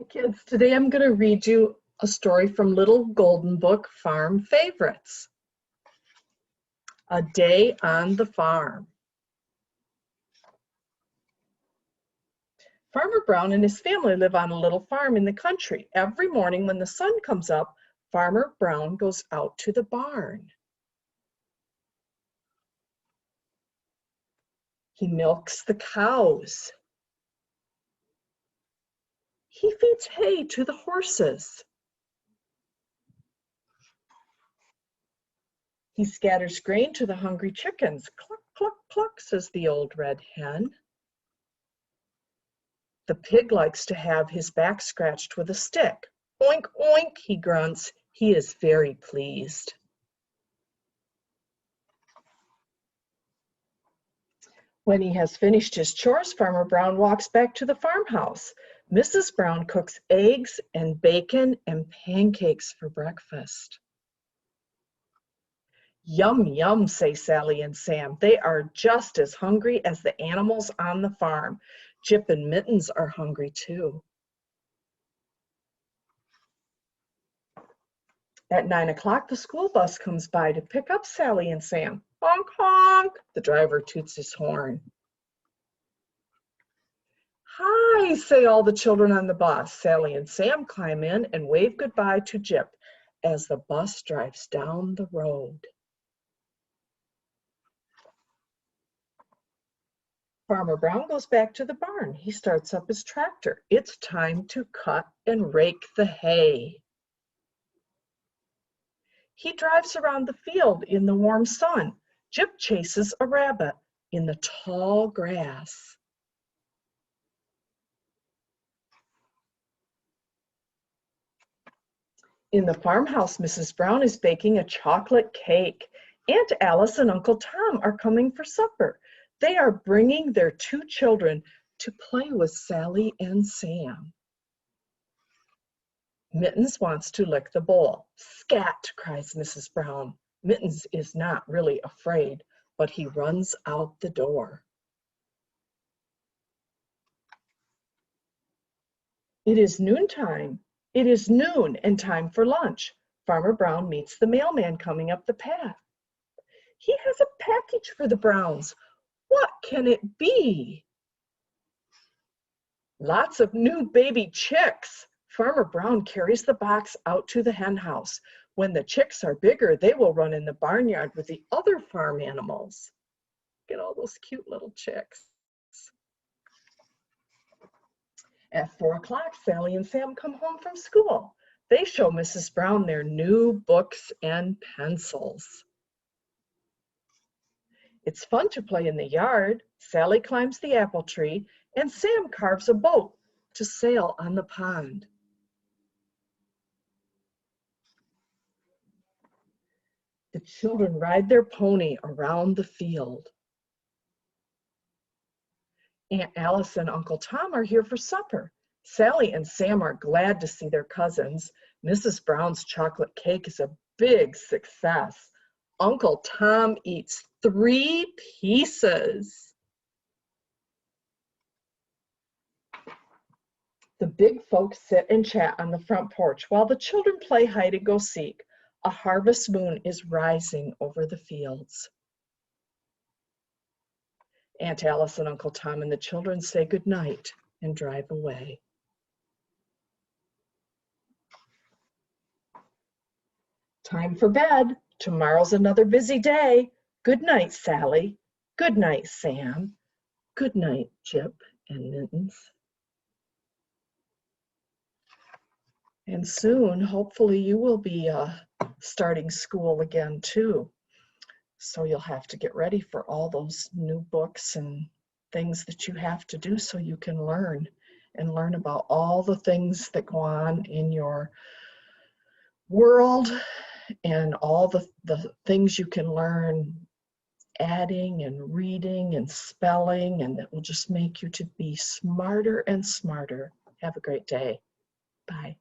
Hi kids, today I'm going to read you a story from Little Golden Book Farm Favorites. A Day on the Farm. Farmer Brown and his family live on a little farm in the country. Every morning when the sun comes up, Farmer Brown goes out to the barn. He milks the cows. He feeds hay to the horses. He scatters grain to the hungry chickens. Cluck, cluck, cluck, says the old red hen. The pig likes to have his back scratched with a stick. Oink, oink, he grunts. He is very pleased. When he has finished his chores, Farmer Brown walks back to the farmhouse. Mrs. Brown cooks eggs and bacon and pancakes for breakfast. Yum, yum, say Sally and Sam. They are just as hungry as the animals on the farm. Jip and Mittens are hungry too. At 9 o'clock, the school bus comes by to pick up Sally and Sam. Honk, honk, the driver toots his horn. Hi, say all the children on the bus. Sally and Sam climb in and wave goodbye to Jip as the bus drives down the road. Farmer Brown goes back to the barn. He starts up his tractor. It's time to cut and rake the hay. He drives around the field in the warm sun. Jip chases a rabbit in the tall grass. In the farmhouse, Mrs. Brown is baking a chocolate cake. Aunt Alice and Uncle Tom are coming for supper. They are bringing their two children to play with Sally and Sam. Mittens wants to lick the bowl. Scat, cries Mrs. Brown. Mittens is not really afraid, but he runs out the door. It is noontime. It is noon and time for lunch. Farmer Brown meets the mailman coming up the path. He has a package for the Browns. What can it be? Lots of new baby chicks. Farmer Brown carries the box out to the hen house. When the chicks are bigger, they will run in the barnyard with the other farm animals. Get all those cute little chicks. At 4 o'clock, Sally and Sam come home from school. They show Mrs. Brown their new books and pencils. It's fun to play in the yard. Sally climbs the apple tree, and Sam carves a boat to sail on the pond. The children ride their pony around the field. Aunt Alice and Uncle Tom are here for supper. Sally and Sam are glad to see their cousins. Mrs. Brown's chocolate cake is a big success. Uncle Tom eats 3 pieces. The big folks sit and chat on the front porch while the children play hide and go seek. A harvest moon is rising over the fields. Aunt Alice and Uncle Tom and the children say goodnight and drive away. Time for bed. Tomorrow's another busy day. Good night, Sally. Good night, Sam. Good night, Jip and Mittens. And soon, hopefully, you will be starting school again, too. So you'll have to get ready for all those new books and things that you have to do so you can learn and learn about all the things that go on in your world and all the things you can learn adding and reading and spelling, and that will just make you to be smarter and smarter. Have a great day. Bye.